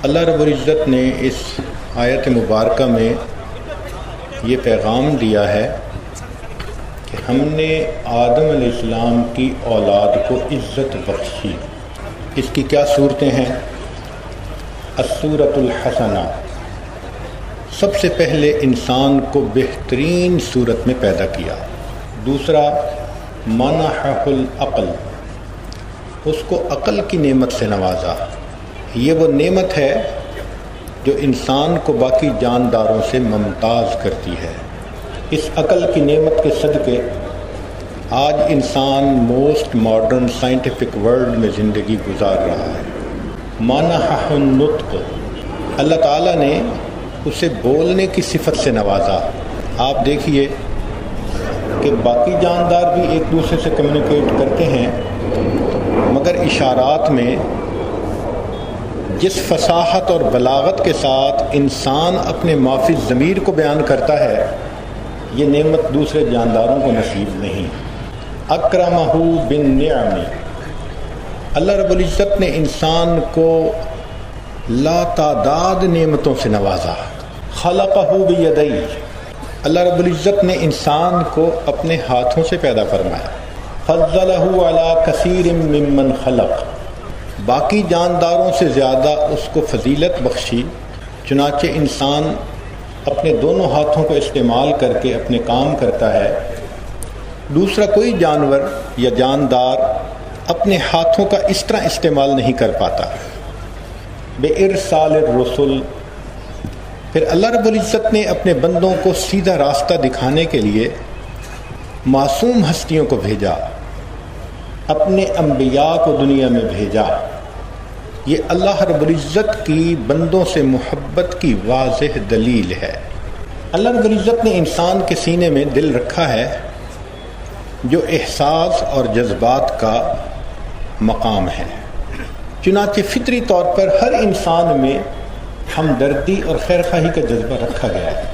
اللہ رب العزت نے اس آیت مبارکہ میں یہ پیغام دیا ہے کہ ہم نے آدم علیہ السلام کی اولاد کو عزت بخشی۔ اس کی کیا صورتیں ہیں؟ الصورۃ الحسنہ، سب سے پہلے انسان کو بہترین صورت میں پیدا کیا۔ دوسرا منحہ العقل، اس کو عقل کی نعمت سے نوازا۔ یہ وہ نعمت ہے جو انسان کو باقی جانداروں سے ممتاز کرتی ہے۔ اس عقل کی نعمت کے صدقے آج انسان موسٹ ماڈرن سائنٹیفک ورلڈ میں زندگی گزار رہا ہے۔ منحہ النطق، اللہ تعالیٰ نے اسے بولنے کی صفت سے نوازا۔ آپ دیکھیے کہ باقی جاندار بھی ایک دوسرے سے کمیونیکیٹ کرتے ہیں، مگر اشارات میں جس فصاحت اور بلاغت کے ساتھ انسان اپنے مافی ضمیر کو بیان کرتا ہے، یہ نعمت دوسرے جانداروں کو نصیب نہیں۔ اکرمہ بالنعم، اللہ رب العزت نے انسان کو لا تعداد نعمتوں سے نوازا۔ خلقہ بیدیہ، اللہ رب العزت نے انسان کو اپنے ہاتھوں سے پیدا فرمایا۔ فضلہ علی کثیر ممن خلق، باقی جانداروں سے زیادہ اس کو فضیلت بخشی، چنانچہ انسان اپنے دونوں ہاتھوں کو استعمال کر کے اپنے کام کرتا ہے۔ دوسرا کوئی جانور یا جاندار اپنے ہاتھوں کا اس طرح استعمال نہیں کر پاتا۔ بِإِرْسَالِ الرُّسُلِ، پھر اللہ رب العزت نے اپنے بندوں کو سیدھا راستہ دکھانے کے لیے معصوم ہستیوں کو بھیجا، اپنے انبیاء کو دنیا میں بھیجا۔ یہ اللہ رب العزت کی بندوں سے محبت کی واضح دلیل ہے۔ اللہ رب العزت نے انسان کے سینے میں دل رکھا ہے جو احساس اور جذبات کا مقام ہے، چنانچہ فطری طور پر ہر انسان میں ہمدردی اور خیر خواہی کا جذبہ رکھا گیا ہے۔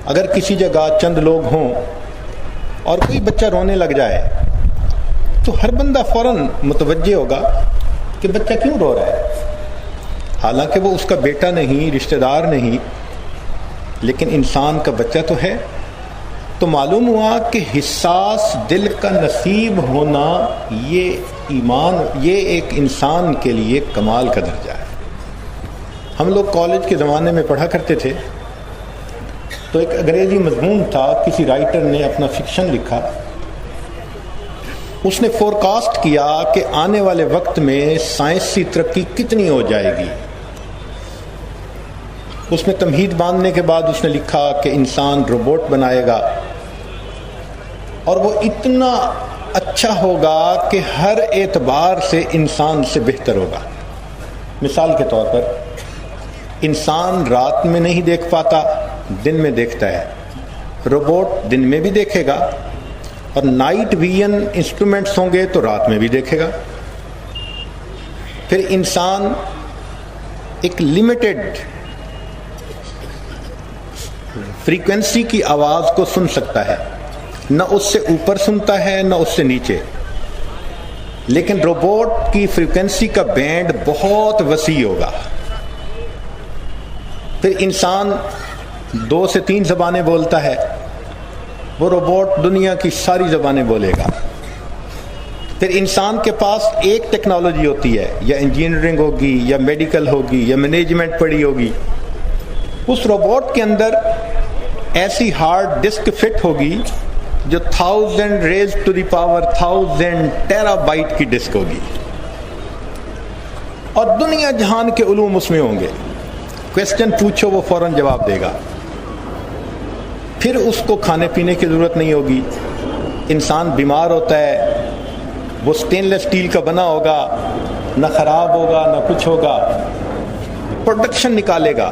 اگر کسی جگہ چند لوگ ہوں اور کوئی بچہ رونے لگ جائے تو ہر بندہ فوراً متوجہ ہوگا کہ بچہ کیوں رو رہا ہے، حالانکہ وہ اس کا بیٹا نہیں، رشتہ دار نہیں، لیکن انسان کا بچہ تو ہے۔ تو معلوم ہوا کہ حساس دل کا نصیب ہونا یہ ایمان، یہ ایک انسان کے لیے کمال کا درجہ ہے۔ ہم لوگ کالج کے زمانے میں پڑھا کرتے تھے تو ایک انگریزی مضمون تھا، کسی رائٹر نے اپنا فکشن لکھا، اس نے فورکاسٹ کیا کہ آنے والے وقت میں سائنسی ترقی کتنی ہو جائے گی۔ اس میں تمہید باندھنے کے بعد اس نے لکھا کہ انسان روبوٹ بنائے گا اور وہ اتنا اچھا ہوگا کہ ہر اعتبار سے انسان سے بہتر ہوگا۔ مثال کے طور پر انسان رات میں نہیں دیکھ پاتا، دن میں دیکھتا ہے، روبوٹ دن میں بھی دیکھے گا، اور نائٹ ویژن انسٹرومنٹس ہوں گے تو رات میں بھی دیکھے گا۔ پھر انسان ایک لمیٹڈ فریکوینسی کی آواز کو سن سکتا ہے، نہ اس سے اوپر سنتا ہے نہ اس سے نیچے، لیکن روبوٹ کی فریکوینسی کا بینڈ بہت وسیع ہوگا۔ پھر انسان 2 سے 3 زبانیں بولتا ہے، وہ روبوٹ دنیا کی ساری زبانیں بولے گا۔ پھر انسان کے پاس ایک ٹیکنالوجی ہوتی ہے، یا انجینئرنگ ہوگی یا میڈیکل ہوگی یا مینجمنٹ پڑھی ہوگی، اس روبوٹ کے اندر ایسی ہارڈ ڈسک فٹ ہوگی جو 1000 raise to the power 1000 terabyte کی ڈسک ہوگی، اور دنیا جہان کے علوم اس میں ہوں گے۔ کویسچن پوچھو وہ فوراً جواب دے گا۔ پھر اس کو کھانے پینے کی ضرورت نہیں ہوگی۔ انسان بیمار ہوتا ہے، وہ سٹین لیس اسٹیل کا بنا ہوگا، نہ خراب ہوگا نہ کچھ ہوگا، پروڈکشن نکالے گا،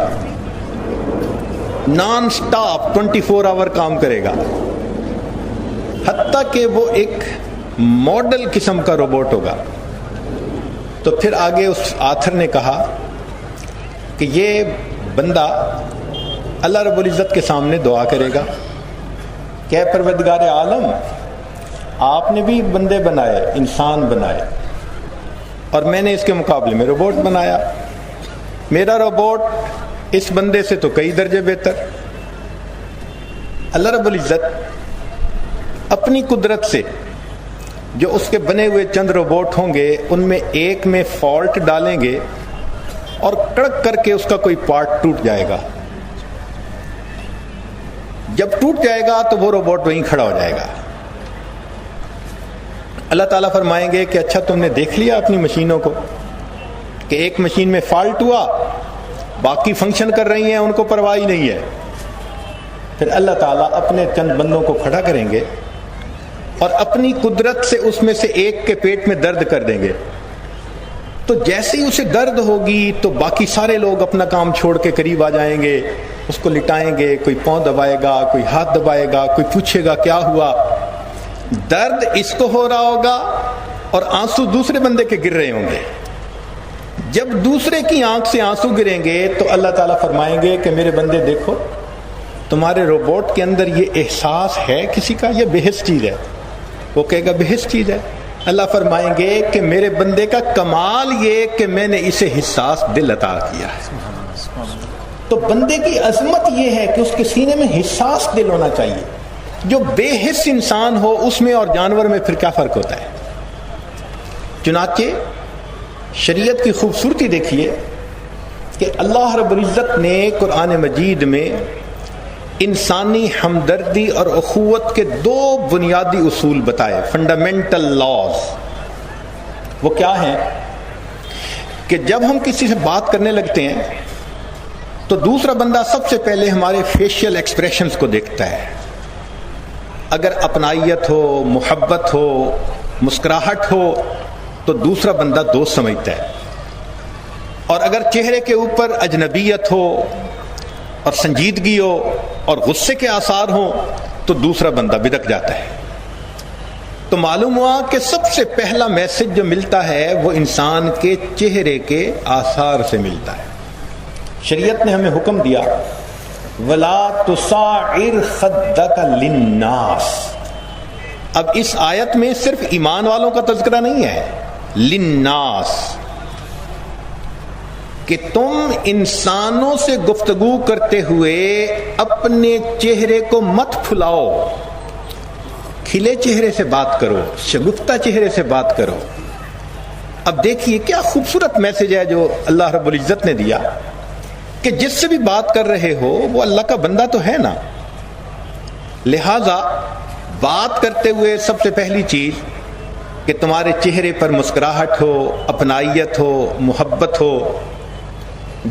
نان سٹاپ 24 آور کام کرے گا، حتیٰ کہ وہ ایک ماڈل قسم کا روبوٹ ہوگا۔ تو پھر آگے اس آتھر نے کہا کہ یہ بندہ اللہ رب العزت کے سامنے دعا کرے گا کہ اے پروردگار عالم، آپ نے بھی بندے بنائے، انسان بنائے، اور میں نے اس کے مقابلے میں روبوٹ بنایا۔ میرا روبوٹ اس بندے سے تو کئی درجے بہتر۔ اللہ رب العزت اپنی قدرت سے جو اس کے بنے ہوئے چند روبوٹ ہوں گے ان میں ایک میں فالٹ ڈالیں گے اور کڑک کر کے اس کا کوئی پارٹ ٹوٹ جائے گا۔ جب ٹوٹ جائے گا تو وہ روبوٹ وہیں کھڑا ہو جائے گا۔ اللہ تعالیٰ فرمائیں گے کہ اچھا تم نے دیکھ لیا اپنی مشینوں کو کہ ایک مشین میں فالٹ ہوا، باقی فنکشن کر رہی ہیں، ان کو پرواہ ہی نہیں ہے۔ پھر اللہ تعالیٰ اپنے چند بندوں کو کھڑا کریں گے اور اپنی قدرت سے اس میں سے ایک کے پیٹ میں درد کر دیں گے، تو جیسے ہی اسے درد ہوگی تو باقی سارے لوگ اپنا کام چھوڑ کے قریب آ جائیں گے، اس کو لٹائیں گے، کوئی پاؤں دبائے گا، کوئی ہاتھ دبائے گا، کوئی پوچھے گا کیا ہوا۔ درد اس کو ہو رہا ہوگا اور آنسو دوسرے بندے کے گر رہے ہوں گے۔ جب دوسرے کی آنکھ سے آنسو گریں گے تو اللہ تعالیٰ فرمائیں گے کہ میرے بندے دیکھو تمہارے روبوٹ کے اندر یہ احساس ہے کسی کا، یہ بحث چیز ہے۔ وہ کہے گا بحث چیز ہے۔ اللہ فرمائیں گے کہ میرے بندے کا کمال یہ کہ میں نے اسے حساس دل عطا کیا ہے۔ تو بندے کی عظمت یہ ہے کہ اس کے سینے میں حساس دل ہونا چاہیے۔ جو بے حس انسان ہو اس میں اور جانور میں پھر کیا فرق ہوتا ہے؟ چنانچہ شریعت کی خوبصورتی دیکھیے کہ اللہ رب العزت نے قرآن مجید میں انسانی ہمدردی اور اخوت کے دو بنیادی اصول بتائے، فنڈامنٹل لاز۔ وہ کیا ہیں کہ جب ہم کسی سے بات کرنے لگتے ہیں تو دوسرا بندہ سب سے پہلے ہمارے فیشیل ایکسپریشنز کو دیکھتا ہے۔ اگر اپنائیت ہو، محبت ہو، مسکراہٹ ہو تو دوسرا بندہ دوست سمجھتا ہے، اور اگر چہرے کے اوپر اجنبیت ہو اور سنجیدگی ہو اور غصے کے آثار ہوں تو دوسرا بندہ بدک جاتا ہے۔ تو معلوم ہوا کہ سب سے پہلا میسج جو ملتا ہے وہ انسان کے چہرے کے آثار سے ملتا ہے۔ شریعت نے ہمیں حکم دیا وَلَا تُصَعِّرْ خَدَّكَ لِلنَّاسِ۔ اب اس آیت میں صرف ایمان والوں کا تذکرہ نہیں ہے، لِلنَّاسِ، کہ تم انسانوں سے گفتگو کرتے ہوئے اپنے چہرے کو مت پھلاؤ، کھلے چہرے سے بات کرو، شگفتہ چہرے سے بات کرو۔ اب دیکھیے کیا خوبصورت میسج ہے جو اللہ رب العزت نے دیا کہ جس سے بھی بات کر رہے ہو وہ اللہ کا بندہ تو ہے نا، لہذا بات کرتے ہوئے سب سے پہلی چیز کہ تمہارے چہرے پر مسکراہٹ ہو، اپنائیت ہو، محبت ہو۔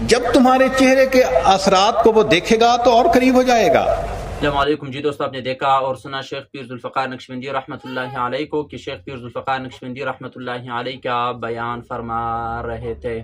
جب تمہارے چہرے کے اثرات کو وہ دیکھے گا تو اور قریب ہو جائے گا۔ السلام علیکم جی دوستو، آپ نے دیکھا اور سنا شیخ پیر ذوالفقار نقشبندی رحمۃ اللہ علیہ کو کہ شیخ پیر ذوالفقار نقشبندی رحمۃ اللہ علیہ کیا بیان فرما رہے تھے۔